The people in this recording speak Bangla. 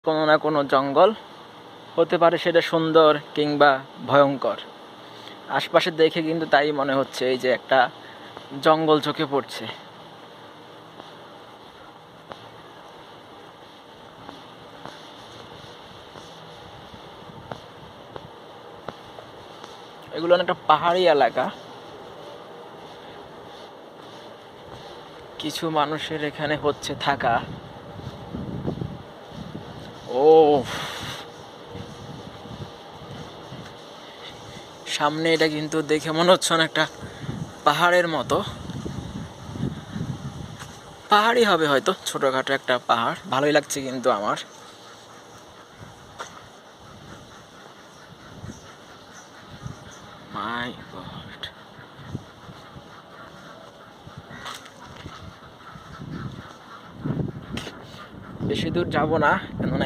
কোনো না কোনো জঙ্গল হতে পারে, সেটা সুন্দর কিংবা ভয়ঙ্কর। আশপাশে দেখে কিন্তু তাই মনে হচ্ছে, এই যে একটা জঙ্গল চোখে পড়ছে। এগুলো একটা পাহাড়ি এলাকা। কিছু মানুষের এখানে হচ্ছে থাকা। ও, সামনে এটা কিন্তু দেখে মনে হচ্ছে অনেকটা পাহাড়ের মতো। পাহাড়ই হবে হয়তো, ছোটখাটো একটা পাহাড়। ভালোই লাগছে কিন্তু আমার। মাই গড, বেশি দূর যাব না, কেননা